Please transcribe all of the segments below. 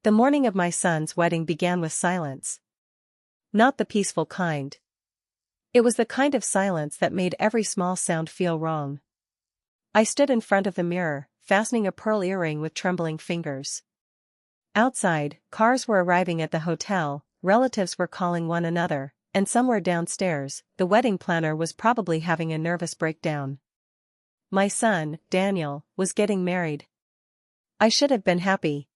The morning of my son's wedding began with silence. Not the peaceful kind. It was the kind of silence that made every small sound feel wrong. I stood in front of the mirror, fastening a pearl earring with trembling fingers. Outside, cars were arriving at the hotel, relatives were calling one another, and somewhere downstairs, the wedding planner was probably having a nervous breakdown. My son, Daniel, was getting married. I should have been happy.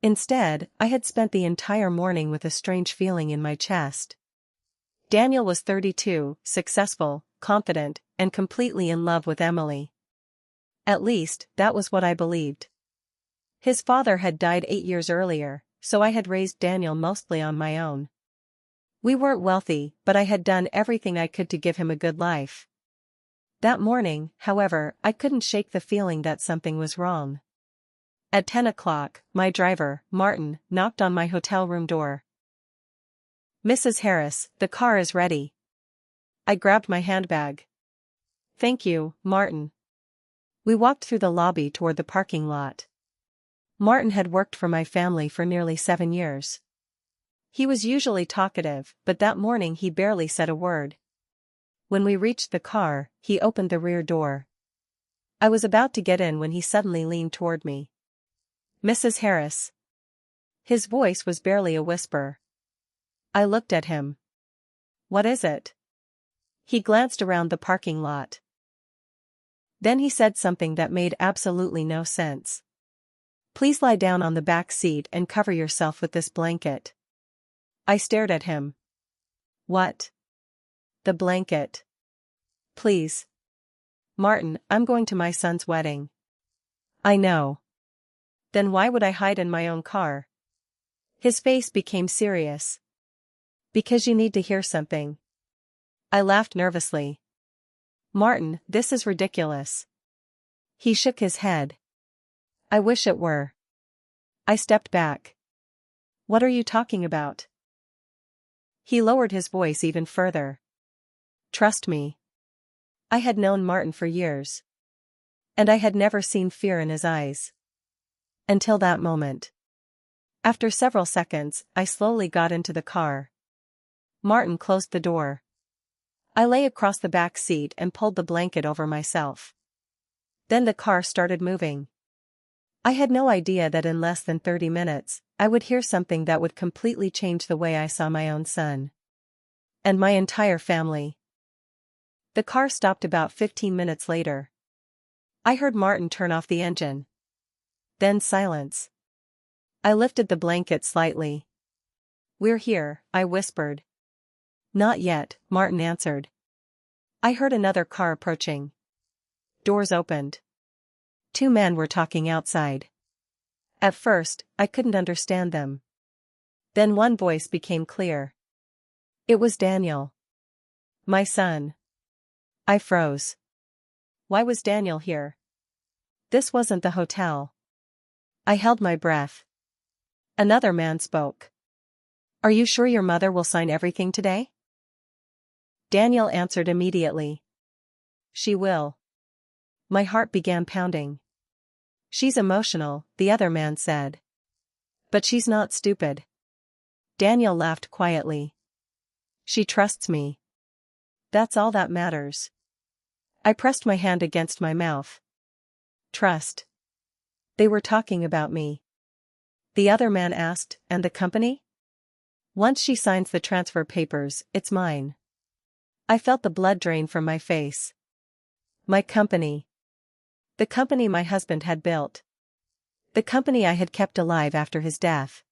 Instead, I had spent the entire morning with a strange feeling in my chest. Daniel was 32, successful, confident, and completely in love with Emily. At least, that was what I believed. His father had died 8 years earlier, so I had raised Daniel mostly on my own. We weren't wealthy, but I had done everything I could to give him a good life. That morning, however, I couldn't shake the feeling that something was wrong. At 10 o'clock, my driver, Martin, knocked on my hotel room door. "Mrs. Harris, the car is ready." I grabbed my handbag. "Thank you, Martin." We walked through the lobby toward the parking lot. Martin had worked for my family for nearly 7 years. He was usually talkative, but that morning he barely said a word. When we reached the car, he opened the rear door. I was about to get in when he suddenly leaned toward me. "Mrs. Harris." His voice was barely a whisper. I looked at him. "What is it?" He glanced around the parking lot. Then he said something that made absolutely no sense. "Please lie down on the back seat and cover yourself with this blanket." I stared at him. "What?" "The blanket. Please." "Martin, I'm going to my son's wedding." "I know." "Then why would I hide in my own car?" His face became serious. "Because you need to hear something." I laughed nervously. "Martin, this is ridiculous." He shook his head. "I wish it were." I stepped back. "What are you talking about?" He lowered his voice even further. "Trust me." I had known Martin for years. And I had never seen fear in his eyes. Until that moment. After several seconds, I slowly got into the car. Martin closed the door. I lay across the back seat and pulled the blanket over myself. Then the car started moving. I had no idea that in less than 30 minutes, I would hear something that would completely change the way I saw my own son. And my entire family. The car stopped about 15 minutes later. I heard Martin turn off the engine. Then silence. I lifted the blanket slightly. "We're here," I whispered. "Not yet," Martin answered. I heard another car approaching. Doors opened. 2 men were talking outside. At first, I couldn't understand them. Then one voice became clear. It was Daniel. My son. I froze. Why was Daniel here? This wasn't the hotel. I held my breath. Another man spoke. "Are you sure your mother will sign everything today?" Daniel answered immediately. "She will." My heart began pounding. "She's emotional," the other man said. "But she's not stupid." Daniel laughed quietly. "She trusts me. That's all that matters." I pressed my hand against my mouth. Trust. They were talking about me. The other man asked, "And the company?" "Once she signs the transfer papers, it's mine." I felt the blood drain from my face. My company. The company my husband had built. The company I had kept alive after his death.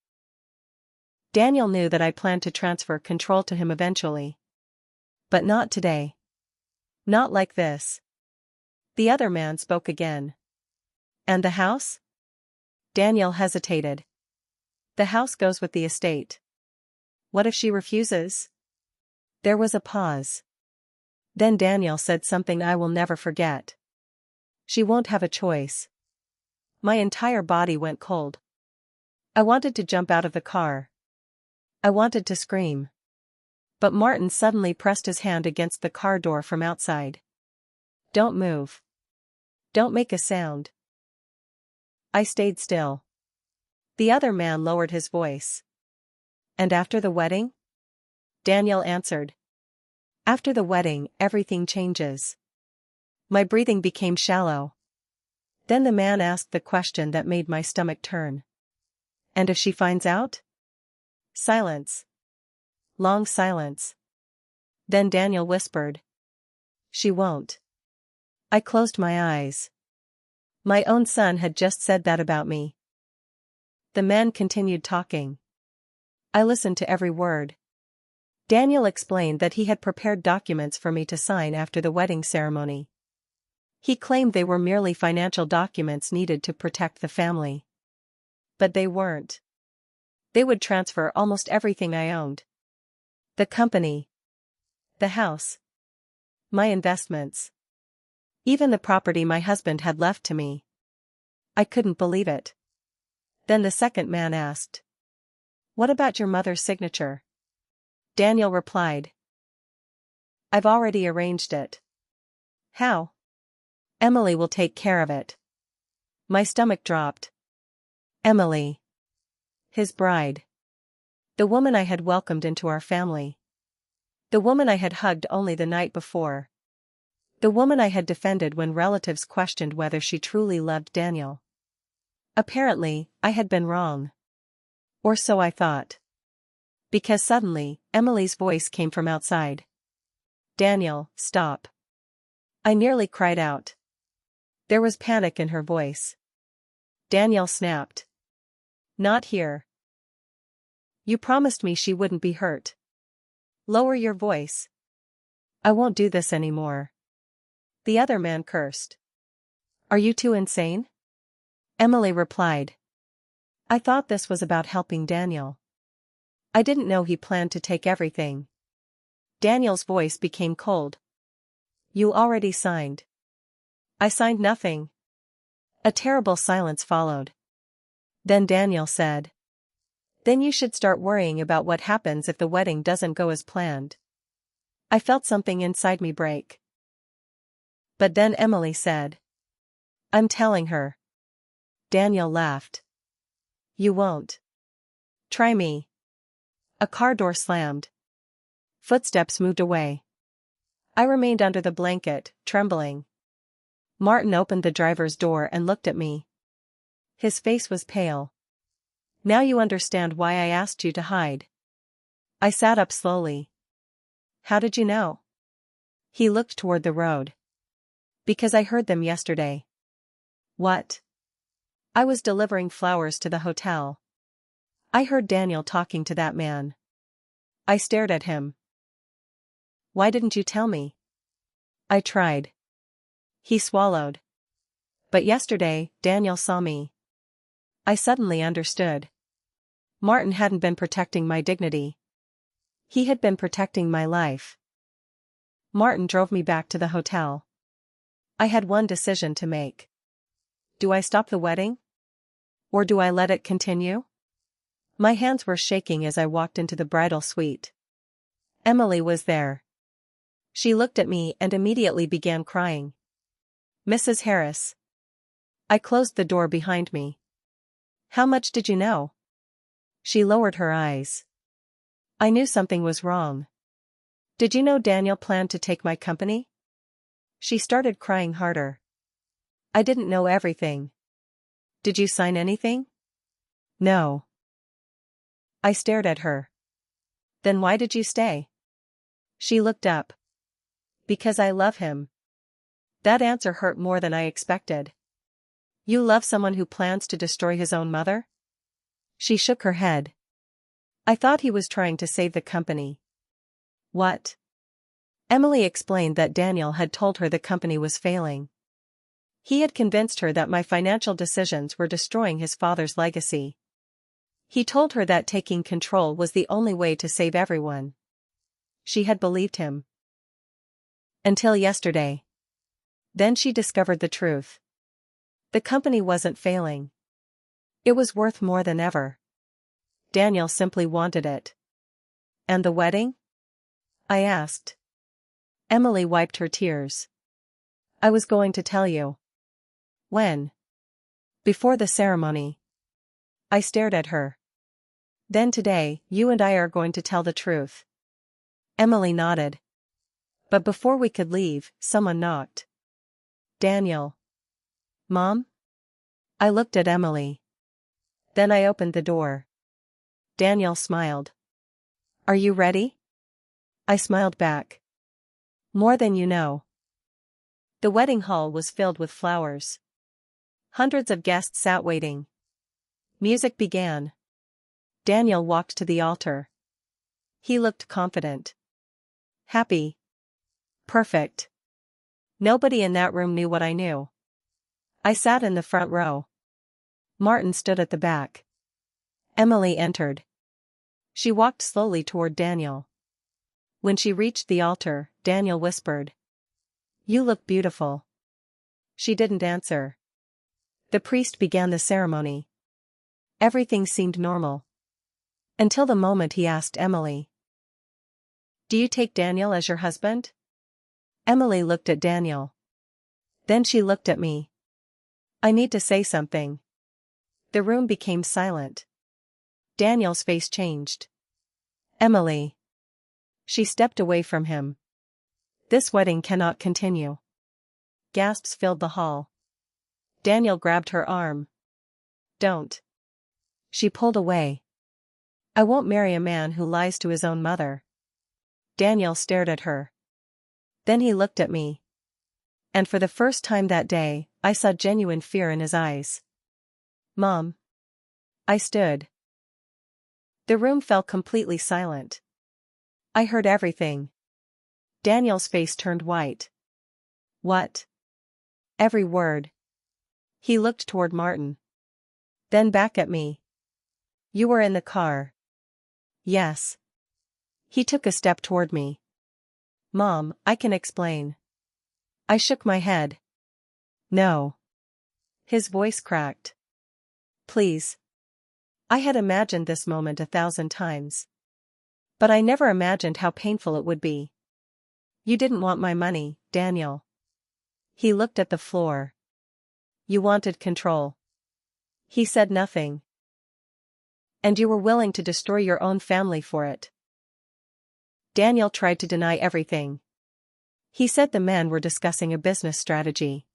Daniel knew that I planned to transfer control to him eventually. But not today. Not like this. The other man spoke again. "And the house?" Daniel hesitated. "The house goes with the estate." "What if she refuses?" There was a pause. Then Daniel said something I will never forget. "She won't have a choice." My entire body went cold. I wanted to jump out of the car. I wanted to scream. But Martin suddenly pressed his hand against the car door from outside. "Don't move. Don't make a sound." I stayed still. The other man lowered his voice. And after the wedding? Daniel answered. After the wedding, everything changes. My breathing became shallow. Then the man asked the question that made my stomach turn. And if she finds out? Silence. Long silence. Then Daniel whispered. She won't. I closed my eyes. My own son had just said that about me. The man continued talking. I listened to every word. Daniel explained that he had prepared documents for me to sign after the wedding ceremony. He claimed they were merely financial documents needed to protect the family. But they weren't. They would transfer almost everything I owned. The company. The house. My investments. Even the property my husband had left to me. I couldn't believe it. Then the second man asked. What about your mother's signature? Daniel replied. I've already arranged it. How? Emily will take care of it. My stomach dropped. Emily. His bride. The woman I had welcomed into our family. The woman I had hugged only the night before. The woman I had defended when relatives questioned whether she truly loved Daniel. Apparently, I had been wrong. Or so I thought. Because suddenly, Emily's voice came from outside. Daniel, stop. I nearly cried out. There was panic in her voice. Daniel snapped. Not here. You promised me she wouldn't be hurt. Lower your voice. I won't do this anymore. The other man cursed. Are you two insane? Emily replied. I thought this was about helping Daniel. I didn't know he planned to take everything. Daniel's voice became cold. You already signed. I signed nothing. A terrible silence followed. Then Daniel said. Then you should start worrying about what happens if the wedding doesn't go as planned. I felt something inside me break. But then Emily said. I'm telling her. Daniel laughed. You won't. Try me. A car door slammed. Footsteps moved away. I remained under the blanket, trembling. Martin opened the driver's door and looked at me. His face was pale. Now you understand why I asked you to hide. I sat up slowly. How did you know? He looked toward the road. Because I heard them yesterday. What? I was delivering flowers to the hotel. I heard Daniel talking to that man. I stared at him. Why didn't you tell me? I tried. He swallowed. But yesterday, Daniel saw me. I suddenly understood. Martin hadn't been protecting my dignity. He had been protecting my life. Martin drove me back to the hotel. I had one decision to make. Do I stop the wedding? Or do I let it continue? My hands were shaking as I walked into the bridal suite. Emily was there. She looked at me and immediately began crying. Mrs. Harris. I closed the door behind me. How much did you know? She lowered her eyes. I knew something was wrong. Did you know Daniel planned to take my company? She started crying harder. I didn't know everything. Did you sign anything? No. I stared at her. Then why did you stay? She looked up. Because I love him. That answer hurt more than I expected. You love someone who plans to destroy his own mother? She shook her head. I thought he was trying to save the company. What? Emily explained that Daniel had told her the company was failing. He had convinced her that my financial decisions were destroying his father's legacy. He told her that taking control was the only way to save everyone. She had believed him. Until yesterday. Then she discovered the truth. The company wasn't failing. It was worth more than ever. Daniel simply wanted it. And the wedding? I asked. Emily wiped her tears. I was going to tell you. When? Before the ceremony. I stared at her. Then today, you and I are going to tell the truth. Emily nodded. But before we could leave, someone knocked. Daniel. Mom? I looked at Emily. Then I opened the door. Daniel smiled. Are you ready? I smiled back. More than you know. The wedding hall was filled with flowers. Hundreds of guests sat waiting. Music began. Daniel walked to the altar. He looked confident. Happy. Perfect. Nobody in that room knew what I knew. I sat in the front row. Martin stood at the back. Emily entered. She walked slowly toward Daniel. When she reached the altar, Daniel whispered, "You look beautiful." She didn't answer. The priest began the ceremony. Everything seemed normal. Until the moment he asked Emily, "Do you take Daniel as your husband?" Emily looked at Daniel. Then she looked at me. I need to say something. The room became silent. Daniel's face changed. Emily. She stepped away from him. This wedding cannot continue. Gasps filled the hall. Daniel grabbed her arm. Don't. She pulled away. I won't marry a man who lies to his own mother. Daniel stared at her. Then he looked at me. And for the first time that day, I saw genuine fear in his eyes. Mom. I stood. The room fell completely silent. I heard everything. Daniel's face turned white. What? Every word. He looked toward Martin. Then back at me. You were in the car. Yes. He took a step toward me. Mom, I can explain. I shook my head. No. His voice cracked. Please. I had imagined this moment 1,000 times. But I never imagined how painful it would be. You didn't want my money, Daniel. He looked at the floor. You wanted control. He said nothing. And you were willing to destroy your own family for it. Daniel tried to deny everything. He said the men were discussing a business strategy.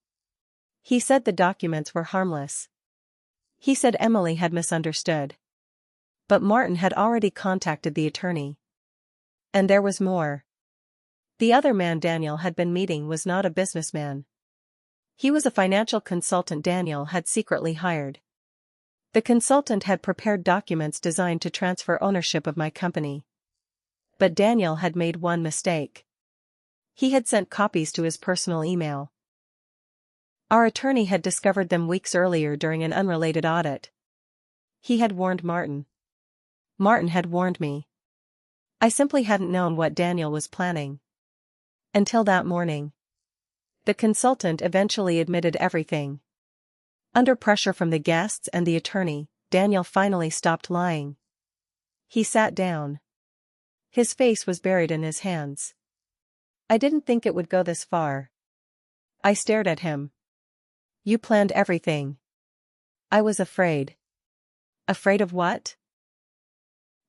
He said the documents were harmless. He said Emily had misunderstood. But Martin had already contacted the attorney. And there was more. The other man Daniel had been meeting was not a businessman. He was a financial consultant Daniel had secretly hired. The consultant had prepared documents designed to transfer ownership of my company. But Daniel had made one mistake. He had sent copies to his personal email. Our attorney had discovered them weeks earlier during an unrelated audit. He had warned Martin. Martin had warned me. I simply hadn't known what Daniel was planning. Until that morning. The consultant eventually admitted everything. Under pressure from the guests and the attorney, Daniel finally stopped lying. He sat down. His face was buried in his hands. I didn't think it would go this far. I stared at him. You planned everything. I was afraid. Afraid of what?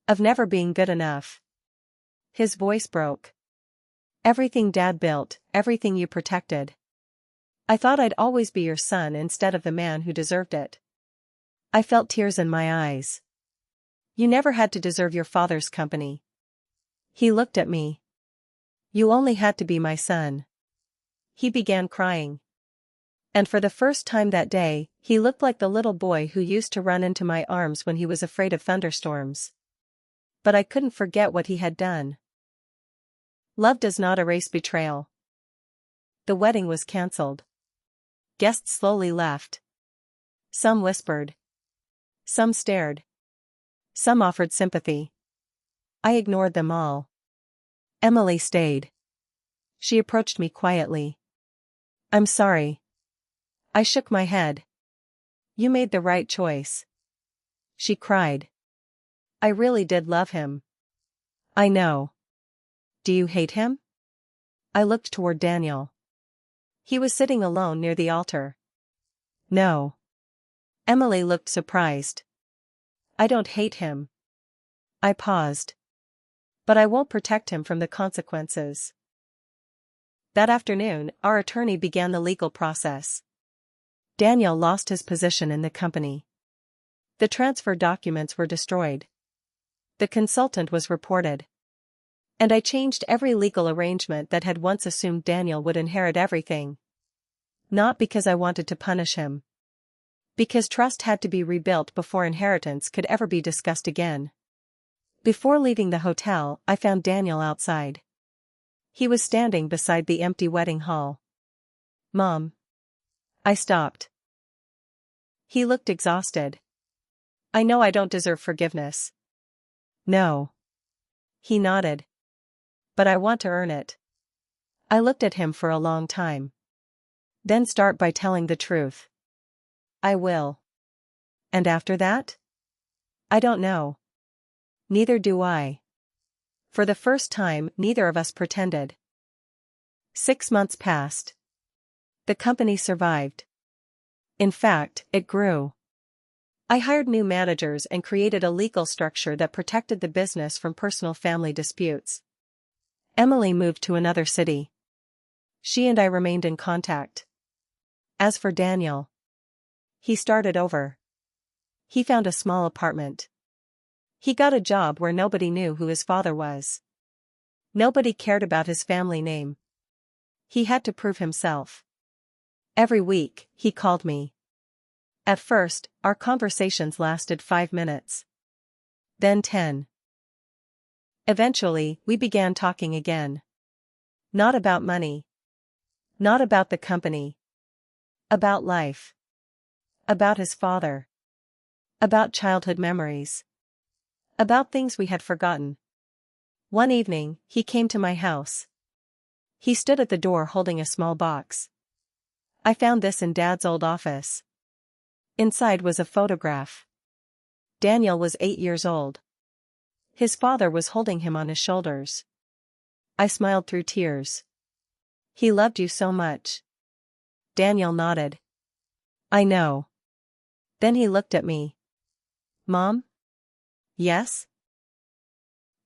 Of never being good enough. His voice broke. Everything Dad built, everything you protected. I thought I'd always be your son instead of the man who deserved it. I felt tears in my eyes. You never had to deserve your father's company. He looked at me. You only had to be my son. He began crying. And for the first time that day, he looked like the little boy who used to run into my arms when he was afraid of thunderstorms. But I couldn't forget what he had done. Love does not erase betrayal. The wedding was cancelled. Guests slowly left. Some whispered. Some stared. Some offered sympathy. I ignored them all. Emily stayed. She approached me quietly. I'm sorry. I shook my head. You made the right choice. She cried. I really did love him. I know. Do you hate him? I looked toward Daniel. He was sitting alone near the altar. No. Emily looked surprised. I don't hate him. I paused. But I won't protect him from the consequences. That afternoon, our attorney began the legal process. Daniel lost his position in the company. The transfer documents were destroyed. The consultant was reported. And I changed every legal arrangement that had once assumed Daniel would inherit everything. Not because I wanted to punish him. Because trust had to be rebuilt before inheritance could ever be discussed again. Before leaving the hotel, I found Daniel outside. He was standing beside the empty wedding hall. "Mom." I stopped. He looked exhausted. "I know I don't deserve forgiveness." "No." He nodded. "But I want to earn it." I looked at him for a long time. "Then start by telling the truth." "I will." "And after that?" "I don't know." "Neither do I." For the first time, neither of us pretended. 6 months passed. The company survived. In fact, it grew. I hired new managers and created a legal structure that protected the business from personal family disputes. Emily moved to another city. She and I remained in contact. As for Daniel, he started over. He found a small apartment. He got a job where nobody knew who his father was. Nobody cared about his family name. He had to prove himself. Every week, he called me. At first, our conversations lasted 5 minutes. Then 10. Eventually, we began talking again. Not about money. Not about the company. About life. About his father. About childhood memories. About things we had forgotten. One evening, he came to my house. He stood at the door holding a small box. "I found this in Dad's old office." Inside was a photograph. Daniel was 8 years old. His father was holding him on his shoulders. I smiled through tears. "He loved you so much." Daniel nodded. "I know." Then he looked at me. "Mom?" "Yes?"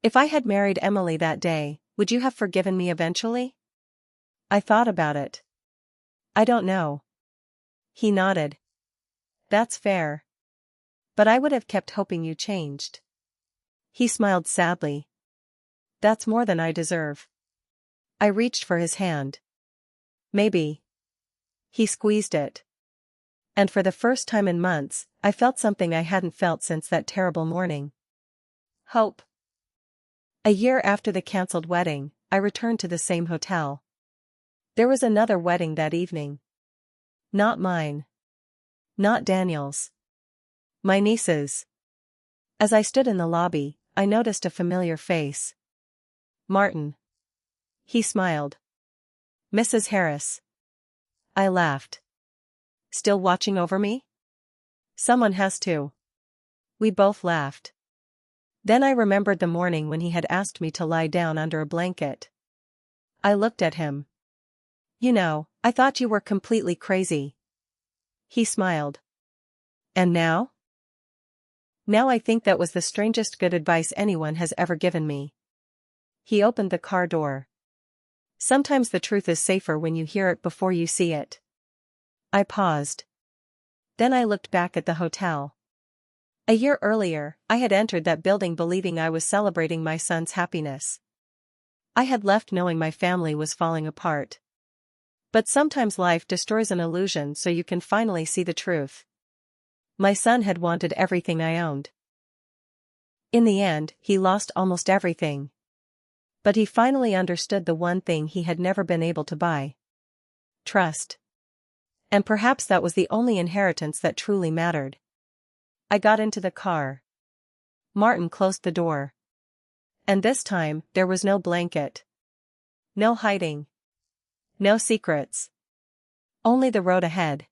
"If I had married Emily that day, would you have forgiven me eventually?" I thought about it. "I don't know." He nodded. "That's fair. But I would have kept hoping you changed." He smiled sadly. "That's more than I deserve." I reached for his hand. "Maybe." He squeezed it. And for the first time in months, I felt something I hadn't felt since that terrible morning. Hope. A year after the cancelled wedding, I returned to the same hotel. There was another wedding that evening. Not mine. Not Daniel's. My niece's. As I stood in the lobby, I noticed a familiar face. "Martin." He smiled. "Mrs. Harris." I laughed. "Still watching over me?" "Someone has to." We both laughed. Then I remembered the morning when he had asked me to lie down under a blanket. I looked at him. "You know, I thought you were completely crazy." He smiled. "And now?" "Now I think that was the strangest good advice anyone has ever given me." He opened the car door. "Sometimes the truth is safer when you hear it before you see it." I paused. Then I looked back at the hotel. A year earlier, I had entered that building believing I was celebrating my son's happiness. I had left knowing my family was falling apart. But sometimes life destroys an illusion so you can finally see the truth. My son had wanted everything I owned. In the end, he lost almost everything. But he finally understood the one thing he had never been able to buy. Trust. And perhaps that was the only inheritance that truly mattered. I got into the car. Martin closed the door. And this time, there was no blanket. No hiding. No secrets. Only the road ahead.